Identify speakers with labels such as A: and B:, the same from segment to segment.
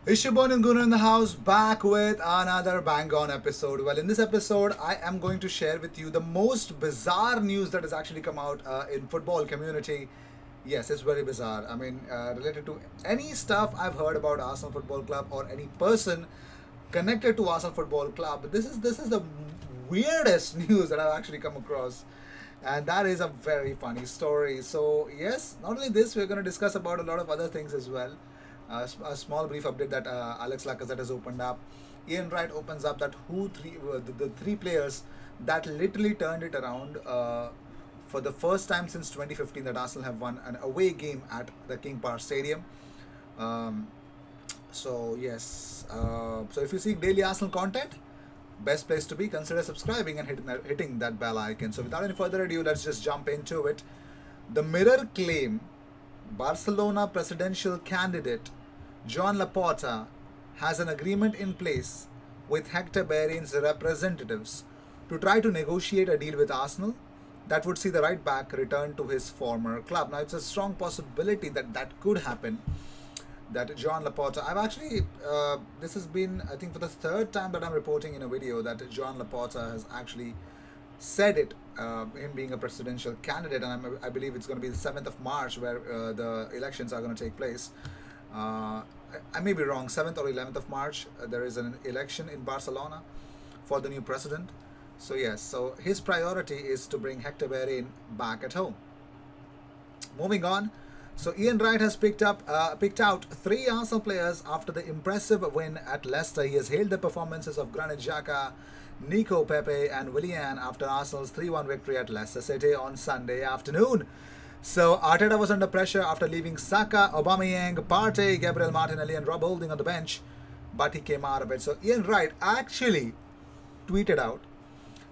A: Ishibon and Gunu in the house, back with another bang on episode. Well, in this episode, I am going to share with you the most bizarre news that has actually come out in football community. Yes, it's very bizarre. I mean, related to any stuff I've heard about Arsenal Football Club or any person connected to Arsenal Football Club. This is the weirdest news that I've actually come across, and that is a very funny story. So yes, not only this, we're going to discuss about a lot of other things as well. A small brief update that Alex Lacazette has opened up. Ian Wright opens up that the three players that literally turned it around for the first time since 2015 that Arsenal have won an away game at the King Power Stadium. Um, so yes, so if you seek daily Arsenal content, best place to be. Consider subscribing and hitting that bell icon. So without any further ado, let's just jump into it. The Mirror claim Barcelona presidential candidate Joan Laporta has an agreement in place with Hector Bellerin's representatives to try to negotiate a deal with Arsenal that would see the right back return to his former club. Now, it's a strong possibility that that could happen. That Joan Laporta, I've actually, this has been, I think, for the third time that I'm reporting in a video that Joan Laporta has actually said it, him being a presidential candidate, and I believe it's going to be the 7th of March where the elections are going to take place. I may be wrong, 7th or 11th of March, there is an election in Barcelona for the new president. So, yes, so his priority is to bring Hector Bellerin back at home. Moving on, so Ian Wright has picked out three Arsenal players after the impressive win at Leicester. He has hailed the performances of Granit Xhaka, Nico Pepe, and Willian after Arsenal's 3-1 victory at Leicester City on Sunday afternoon. So Arteta was under pressure after leaving Saka, Aubameyang, Partey, Gabriel Martinelli, and Rob Holding on the bench, but he came out of it. So Ian Wright actually tweeted out,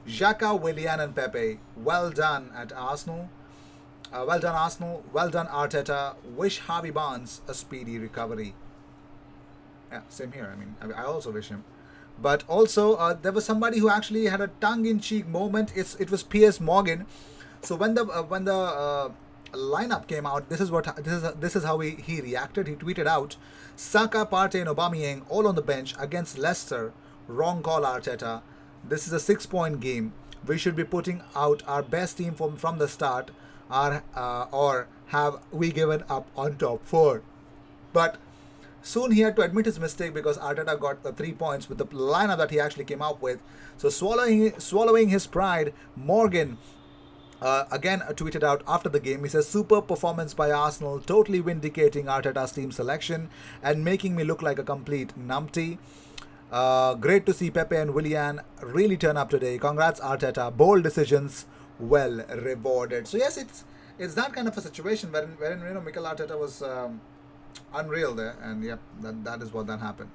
A: Xhaka, Willian, and Pepe, well done at Arsenal. Well done, Arsenal. Well done, Arteta. Wish Harvey Barnes a speedy recovery. Yeah, same here. I mean, I also wish him. But also, there was somebody who actually had a tongue-in-cheek moment. It was Piers Morgan. So when the lineup came out, this is how he reacted. He tweeted out, Saka, Partey, and Aubameyang all on the bench against Leicester. Wrong call, Arteta. This is a 6-point game. We should be putting out our best team from the start, or have we given up on top four? But soon he had to admit his mistake because Arteta got the 3 points with the lineup that he actually came up with. So swallowing his pride, Morgan again tweeted out after the game. He says, super performance by Arsenal, totally vindicating Arteta's team selection and making me look like a complete numpty. Great to see Pepe and Willian really turn up today. Congrats, Arteta. Bold decisions, well rewarded. So yes, it's that kind of a situation wherein Mikel Arteta was unreal there, and yep, that is what that happened.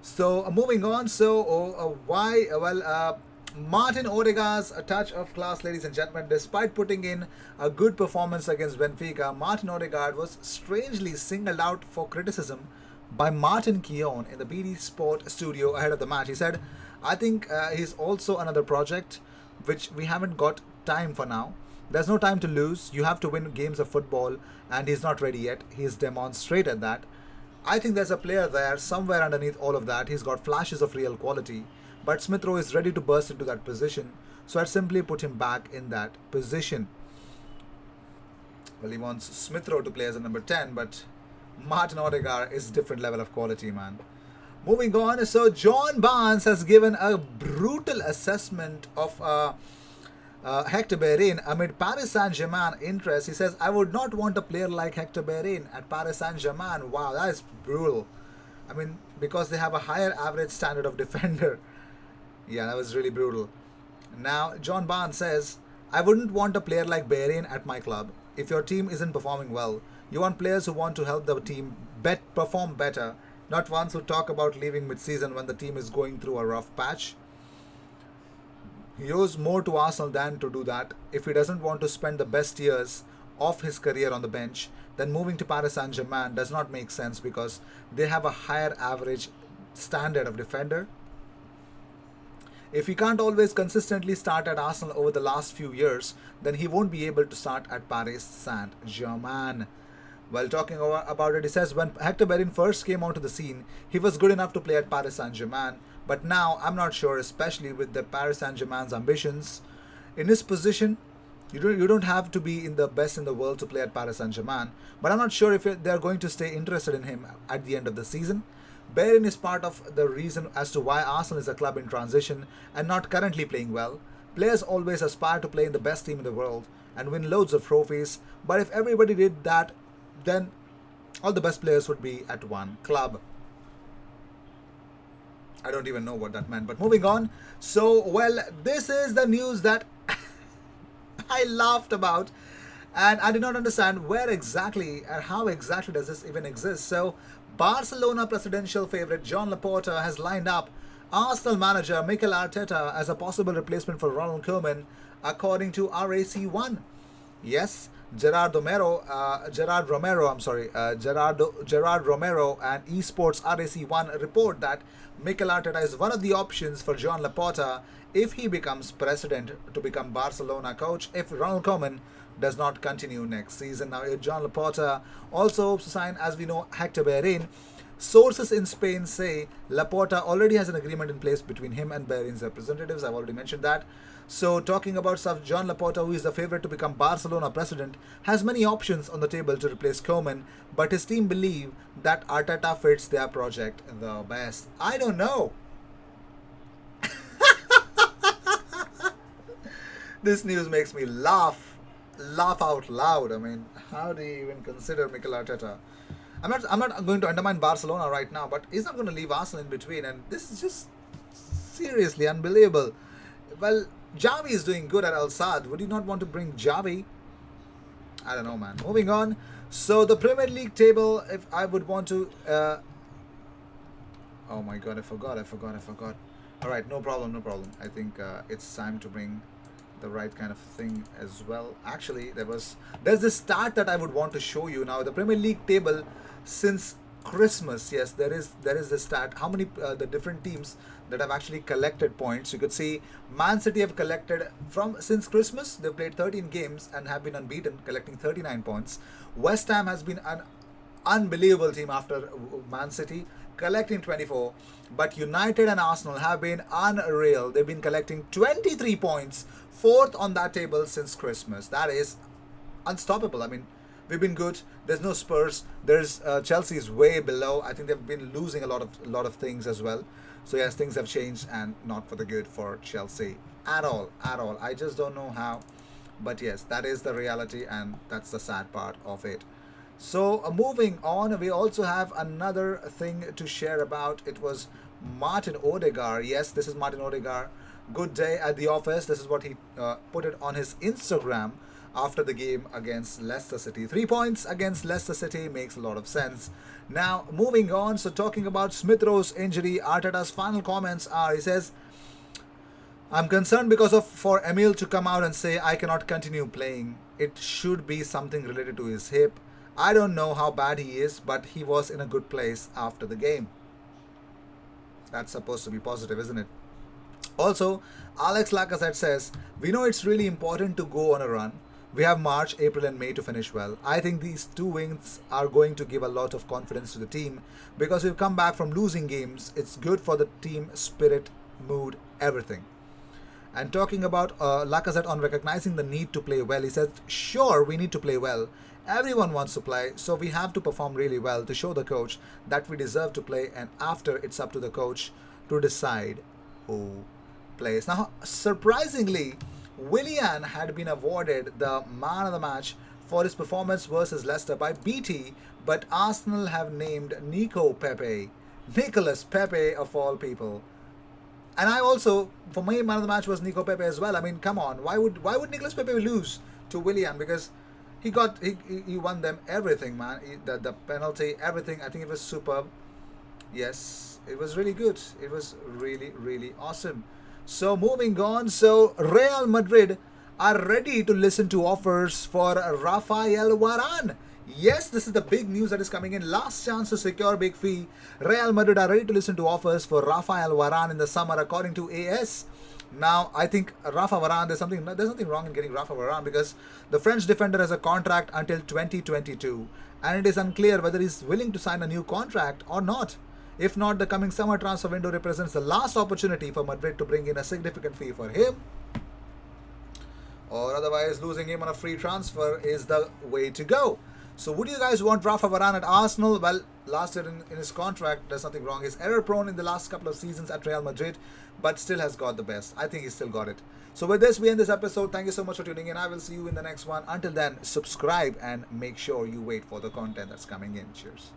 A: So moving on. So why? Well, Martin Odegaard's a touch of class, ladies and gentlemen. Despite putting in a good performance against Benfica, Martin Odegaard was strangely singled out for criticism by Martin Keown in the BD Sport studio ahead of the match. He said, I think he's also another project which we haven't got time for now. There's no time to lose. You have to win games of football, and he's not ready yet. He's demonstrated that. I think there's a player there somewhere underneath all of that. He's got flashes of real quality, but Smith Rowe is ready to burst into that position. So I'd simply put him back in that position. Well, he wants Smith Rowe to play as a number 10, but Martin Odegaard is a different level of quality, man. Moving on, so John Barnes has given a brutal assessment of Hector Bellerin amid Paris Saint-Germain interest. He says, I would not want a player like Hector Bellerin at Paris Saint-Germain. Wow, that is brutal. I mean, because they have a higher average standard of defender. Yeah, that was really brutal. Now, John Barnes says, I wouldn't want a player like Bellerin at my club. If your team isn't performing well, you want players who want to help the team perform better, not ones who talk about leaving mid-season when the team is going through a rough patch. He owes more to Arsenal than to do that. If he doesn't want to spend the best years of his career on the bench, then moving to Paris Saint-Germain does not make sense because they have a higher average standard of defender. If he can't always consistently start at Arsenal over the last few years, then he won't be able to start at Paris Saint-Germain. While talking about it, he says when Hector Bellerin first came onto the scene, he was good enough to play at Paris Saint-Germain. But now I'm not sure, especially with the Paris Saint-Germain's ambitions. In his position, you don't have to be in the best in the world to play at Paris Saint-Germain. But I'm not sure if they're going to stay interested in him at the end of the season. Bellerin is part of the reason as to why Arsenal is a club in transition and not currently playing well. Players always aspire to play in the best team in the world and win loads of trophies, but if everybody did that, then all the best players would be at one club. I don't even know what that meant, but moving on. So, well, this is the news that I laughed about, and I did not understand where exactly and how exactly does this even exist. So, Barcelona presidential favorite John Laporta has lined up Arsenal manager Mikel Arteta as a possible replacement for Ronald Koeman, according to RAC1. Yes, Gerard Romero and Esports RAC1 report that Mikel Arteta is one of the options for John Laporta if he becomes president to become Barcelona coach if Ronald Koeman does not continue next season. Now, John Laporta also hopes to sign, as we know, Hector Bellerin. Sources in Spain say Laporta already has an agreement in place between him and Bellerin's representatives. I've already mentioned that. So, talking about stuff, John Laporta, who is the favorite to become Barcelona president, has many options on the table to replace Koeman, but his team believe that Arteta fits their project the best. I don't know. This news makes me laugh out loud. I mean, how do you even consider Mikel Arteta? I'm not going to undermine Barcelona right now, but he's not going to leave Arsenal in between, and this is just seriously unbelievable. Well, Javi is doing good at Al Sadd. Would you not want to bring Javi? I don't know, man. Moving on. So the Premier League table, if I would want to, oh my God, I forgot. All right, no problem. I think it's time to bring the right kind of thing as well. Actually, there's this stat that I would want to show you now. The Premier League table since Christmas. Yes, there is this stat. How many the different teams that have actually collected points? You could see Man City have collected since Christmas. They've played 13 games and have been unbeaten, collecting 39 points. West Ham has been an unbelievable team after Man City, collecting 24. But United and Arsenal have been unreal. They've been collecting 23 points, fourth on that table since Christmas. That is unstoppable. I mean, we've been good. There's no Spurs. There's Chelsea is way below. I think they've been losing a lot of things as well. So yes, things have changed and not for the good for Chelsea at all. I just don't know how, but yes, that is the reality, and that's the sad part of it. So moving on, we also have another thing to share about. It was Martin Odegaard. Yes, this is Martin Odegaard. Good day at the office. This is what he put it on his Instagram after the game against Leicester City. 3 points against Leicester City makes a lot of sense. Now, moving on, so talking about Smith Rowe's injury, Arteta's final comments are, he says, I'm concerned because for Emil to come out and say, I cannot continue playing. It should be something related to his hip. I don't know how bad he is, but he was in a good place after the game. That's supposed to be positive, isn't it? Also, Alex Lacazette says, we know it's really important to go on a run. We have March, April and May to finish well. I think these 2 wins are going to give a lot of confidence to the team because we've come back from losing games. It's good for the team spirit, mood, everything. And talking about Lacazette on recognizing the need to play well, he says, sure, we need to play well. Everyone wants to play, so we have to perform really well to show the coach that we deserve to play, and after it's up to the coach to decide who plays. Now, surprisingly, Willian had been awarded the man of the match for his performance versus Leicester by BT, but Arsenal have named Nicolas Pepe of all people. And I also, for me, man of the match was Nico Pepe as well. I mean, come on, why would Nicolas Pepe lose to Willian? Because he won them everything, man. The penalty, everything. I think it was superb. Yes, it was really good. It was really, really awesome. So moving on, so Real Madrid are ready to listen to offers for Rafael Varane. Yes, this is the big news that is coming in. Last chance to secure big fee. Real Madrid are ready to listen to offers for Rafael Varane in the summer, according to AS. Now, I think Rafa Varane, there's nothing wrong in getting Rafa Varane because the French defender has a contract until 2022, and it is unclear whether he's willing to sign a new contract or not. If not, the coming summer transfer window represents the last opportunity for Madrid to bring in a significant fee for him, or otherwise losing him on a free transfer is the way to go. So would you guys want Rafa Varane at Arsenal? Well, last year in his contract, there's nothing wrong. He's error prone in the last couple of seasons at Real Madrid, but still has got the best. I think he's still got it. So with this, we end this episode. Thank you so much for tuning in. I will see you in the next one. Until then, subscribe and make sure you wait for the content that's coming in. Cheers.